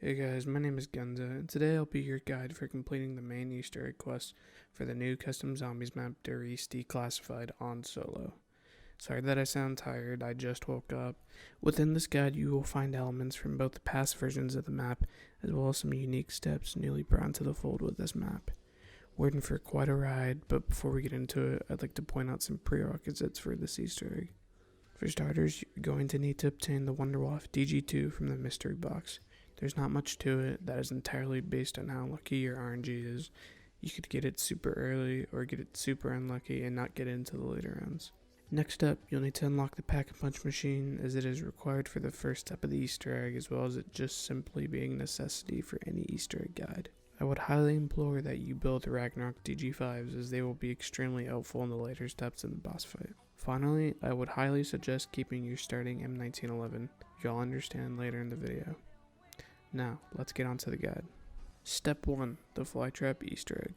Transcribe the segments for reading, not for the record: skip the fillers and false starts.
Hey guys, my name is Genza, and today I'll be your guide for completing the main Easter egg quest for the new Custom Zombies map Der East Declassified on Solo. Sorry that I sound tired, I just woke up. Within this guide you will find elements from both the past versions of the map, as well as some unique steps newly brought to the fold with this map. We're in for quite a ride, but before we get into it, I'd like to point out some prerequisites for this Easter egg. For starters, you're going to need to obtain the Wonderwaff DG2 from the mystery box. There's not much to it. That is entirely based on how lucky your RNG is. You could get it super early or get it super unlucky and not get into the later rounds. Next up, you'll need to unlock the Pack-a-Punch machine, as it is required for the first step of the Easter egg, as well as it just simply being a necessity for any Easter egg guide. I would highly implore that you build the Ragnarok DG5s, as they will be extremely helpful in the later steps in the boss fight. Finally, I would highly suggest keeping your starting M1911. You'll understand later in the video. Now, let's get on to the guide. Step 1. The Flytrap Easter Egg.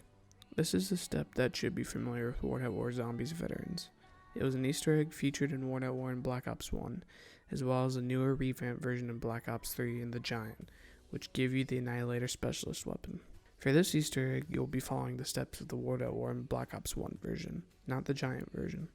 This is the step that should be familiar with World at War Zombies veterans. It was an Easter egg featured in World at War and Black Ops 1, as well as a newer revamped version of Black Ops 3 in the Giant, which give you the Annihilator Specialist weapon. For this Easter egg, you'll be following the steps of the World at War and Black Ops 1 version, not the Giant version.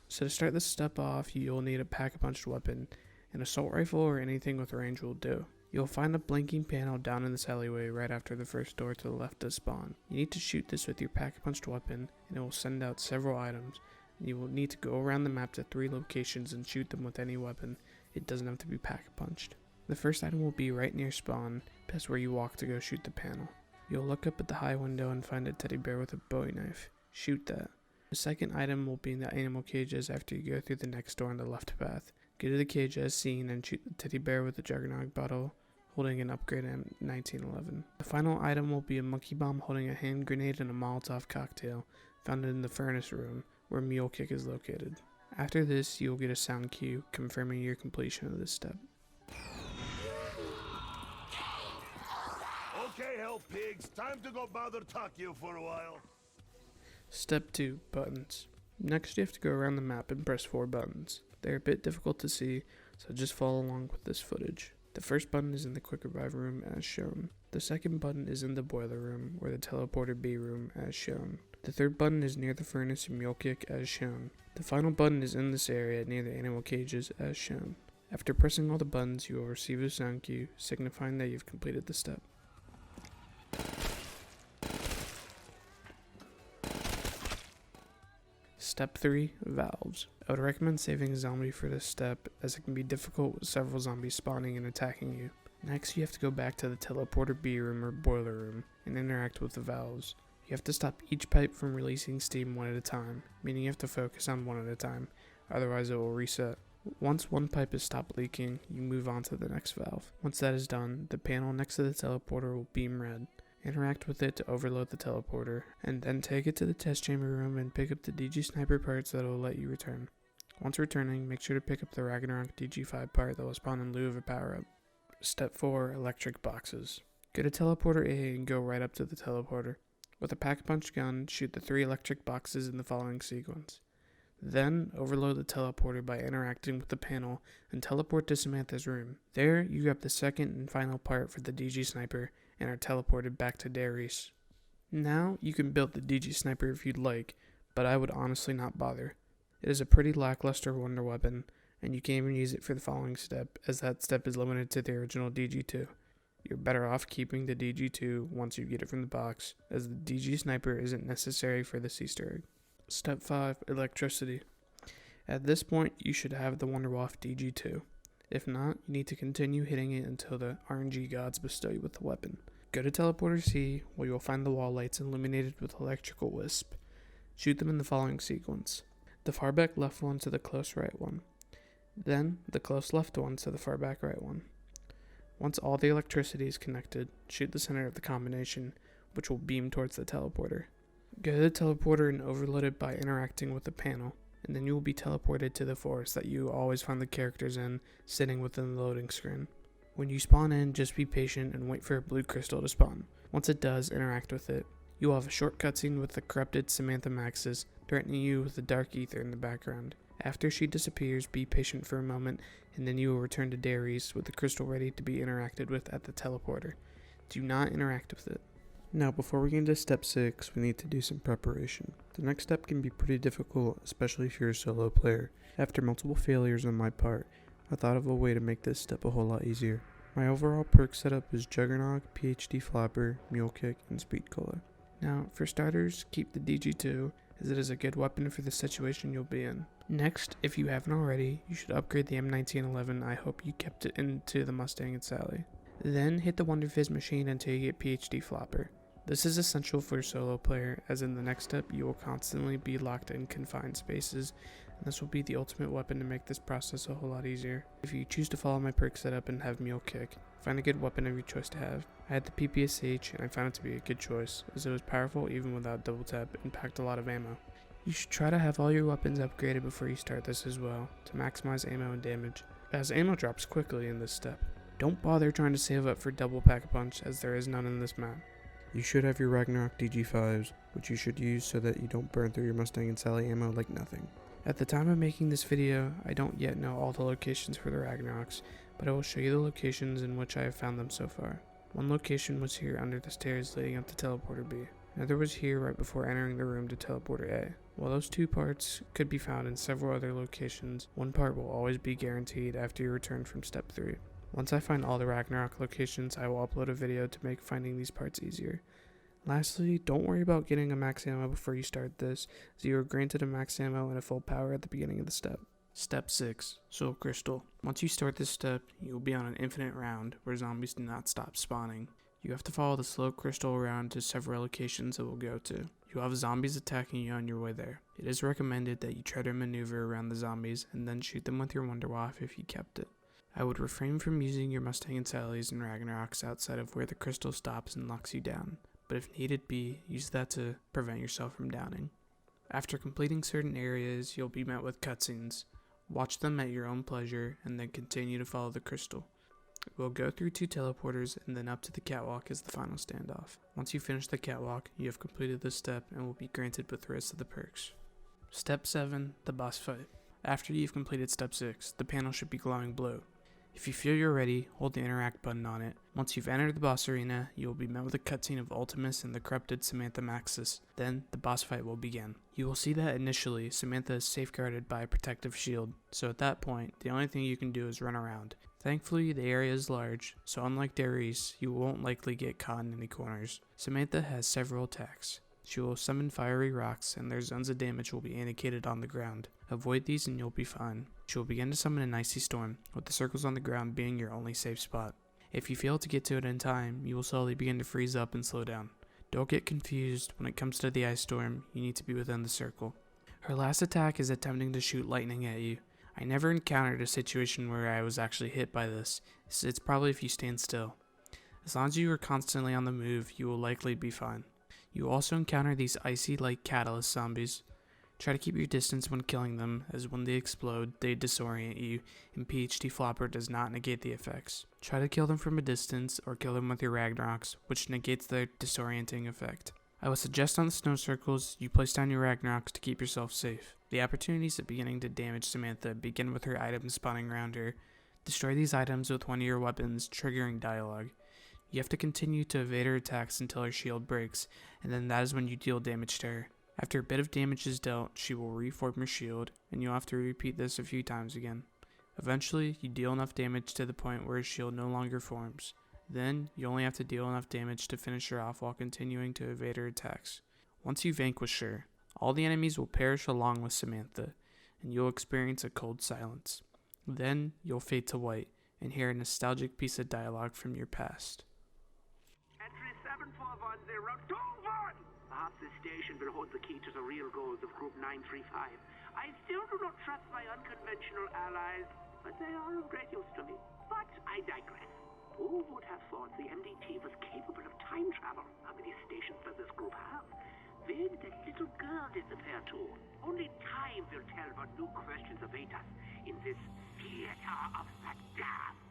So to start this step off, you'll need a Pack-a-Punch weapon. An assault rifle or anything with range will do. You'll find a blinking panel down in this alleyway right after the first door to the left of spawn. You need to shoot this with your Pack-a-Punched weapon, and it will send out several items. You will need to go around the map to 3 locations and shoot them with any weapon. It doesn't have to be Pack-a-Punched. The first item will be right near spawn, past where you walk to go shoot the panel. You'll look up at the high window and find a teddy bear with a bowie knife. Shoot that. The second item will be in the animal cages after you go through the next door on the left path. Go to the cage as seen and shoot the teddy bear with a Juggernog bottle holding an upgrade M1911. The final item will be a monkey bomb holding a hand grenade and a Molotov cocktail found in the furnace room where Mule Kick is located. After this, you'll get a sound cue confirming your completion of this step. Okay, hell pigs, time to go bother Takio for a while. Step 2. Buttons. Next you have to go around the map and press 4 buttons. They're a bit difficult to see, so just follow along with this footage. The first button is in the Quick Revive room as shown. The second button is in the Boiler room, or the Teleporter B room as shown. The third button is near the Furnace and Mule Kick as shown. The final button is in this area near the animal cages as shown. After pressing all the buttons, you will receive a sound cue signifying that you've completed the step. Step 3. Valves. I would recommend saving a zombie for this step, as it can be difficult with several zombies spawning and attacking you. Next, you have to go back to the Teleporter B room or Boiler room and interact with the valves. You have to stop each pipe from releasing steam one at a time, meaning you have to focus on one at a time, otherwise it will reset. Once one pipe has stopped leaking, you move on to the next valve. Once that is done, the panel next to the teleporter will beam red. Interact with it to overload the teleporter, and then take it to the test chamber room and pick up the DG Sniper parts that will let you return. Once returning, make sure to pick up the Ragnarok DG5 part that will spawn in lieu of a power-up. Step 4. Electric boxes. Go to Teleporter A and go right up to the teleporter. With a Pack-a-Punch gun, shoot the 3 electric boxes in the following sequence. Then, overload the teleporter by interacting with the panel and teleport to Samantha's room. There, you grab the second and final part for the DG Sniper and are teleported back to Der East. Now, you can build the DG Sniper if you'd like, but I would honestly not bother. It is a pretty lackluster wonder weapon, and you can't even use it for the following step, as that step is limited to the original DG2. You're better off keeping the DG2 once you get it from the box, as the DG Sniper isn't necessary for this Easter egg. Step 5. Electricity. At this point, you should have the Wonderwaff DG2. If not, you need to continue hitting it until the RNG gods bestow you with the weapon. Go to Teleporter C, where you will find the wall lights illuminated with electrical wisp. Shoot them in the following sequence. The far back left one to the close right one. Then, the close left one to the far back right one. Once all the electricity is connected, shoot the center of the combination, which will beam towards the teleporter. Go to the teleporter and overload it by interacting with the panel, and then you will be teleported to the forest that you always find the characters in, sitting within the loading screen. When you spawn in, just be patient and wait for a blue crystal to spawn. Once it does, interact with it. You will have a short cutscene with the corrupted Samantha Maxis threatening you with the dark ether in the background. After she disappears, be patient for a moment, and then you will return to Darius with the crystal ready to be interacted with at the teleporter. Do not interact with it. Now, before we get into step 6, we need to do some preparation. The next step can be pretty difficult, especially if you're a solo player. After multiple failures on my part, I thought of a way to make this step a whole lot easier. My overall perk setup is Juggernog, PhD Flopper, Mule Kick, and Speed Cola. Now, for starters, keep the DG2, as it is a good weapon for the situation you'll be in. Next, if you haven't already, you should upgrade the M1911. I hope you kept it into the Mustang and Sally. Then hit the Wonder Fizz machine until you get PhD Flopper. This is essential for a solo player, as in the next step you will constantly be locked in confined spaces, and this will be the ultimate weapon to make this process a whole lot easier. If you choose to follow my perk setup and have Mule Kick, find a good weapon of your choice to have. I had the PPSH and I found it to be a good choice, as it was powerful even without double tap and packed a lot of ammo. You should try to have all your weapons upgraded before you start this as well, to maximize ammo and damage, as ammo drops quickly in this step. Don't bother trying to save up for double pack-a-punch, as there is none in this map. You should have your Ragnarok DG5s, which you should use so that you don't burn through your Mustang and Sally ammo like nothing. At the time of making this video, I don't yet know all the locations for the Ragnaroks, but I will show you the locations in which I have found them so far. One location was here under the stairs leading up to Teleporter B. Another was here right before entering the room to Teleporter A. While those two parts could be found in several other locations, one part will always be guaranteed after you return from step 3. Once I find all the Ragnarok locations, I will upload a video to make finding these parts easier. Lastly, don't worry about getting a max ammo before you start this, as you are granted a max ammo and a full power at the beginning of the step. Step 6. Soul Crystal. Once you start this step, you will be on an infinite round, where zombies do not stop spawning. You have to follow the slow crystal around to several locations it will go to. You will have zombies attacking you on your way there. It is recommended that you try to maneuver around the zombies, and then shoot them with your Wonder Waff if you kept it. I would refrain from using your Mustang and Sallies and Ragnaroks outside of where the crystal stops and locks you down, but if needed be, use that to prevent yourself from downing. After completing certain areas, you'll be met with cutscenes. Watch them at your own pleasure, and then continue to follow the crystal. We'll go through 2 teleporters, and then up to the catwalk as the final standoff. Once you finish the catwalk, you have completed this step and will be granted with the rest of the perks. Step 7. The boss fight. After you've completed step 6, the panel should be glowing blue. If you feel you're ready, hold the interact button on it. Once you've entered the boss arena, you will be met with a cutscene of Ultimus and the corrupted Samantha Maxis. Then, the boss fight will begin. You will see that initially, Samantha is safeguarded by a protective shield, so at that point, the only thing you can do is run around. Thankfully, the area is large, so unlike Darius, you won't likely get caught in any corners. Samantha has several attacks. She will summon fiery rocks, and their zones of damage will be indicated on the ground. Avoid these and you'll be fine. She will begin to summon an icy storm, with the circles on the ground being your only safe spot. If you fail to get to it in time, you will slowly begin to freeze up and slow down. Don't get confused, when it comes to the ice storm, you need to be within the circle. Her last attack is attempting to shoot lightning at you. I never encountered a situation where I was actually hit by this, so it's probably if you stand still. As long as you are constantly on the move, you will likely be fine. You will also encounter these icy-like catalyst zombies. Try to keep your distance when killing them, as when they explode, they disorient you, and PhD Flopper does not negate the effects. Try to kill them from a distance, or kill them with your Ragnaroks, which negates their disorienting effect. I would suggest on the snow circles, you place down your Ragnaroks to keep yourself safe. The opportunities of beginning to damage Samantha begin with her items spawning around her. Destroy these items with one of your weapons, triggering dialogue. You have to continue to evade her attacks until her shield breaks, and then that is when you deal damage to her. After a bit of damage is dealt, she will reform her shield, and you'll have to repeat this a few times again. Eventually, you deal enough damage to the point where her shield no longer forms. Then, you only have to deal enough damage to finish her off while continuing to evade her attacks. Once you vanquish her, all the enemies will perish along with Samantha, and you'll experience a cold silence. Then, you'll fade to white, and hear a nostalgic piece of dialogue from your past. Entry 741021! Perhaps this station will hold the key to the real goals of Group 935. I still do not trust my unconventional allies, but they are of great use to me. But I digress. Who would have thought the MDT was capable of time travel? How many stations does this group have? Maybe that little girl did the pair too. Only time will tell what new questions await us in this theater of the damned.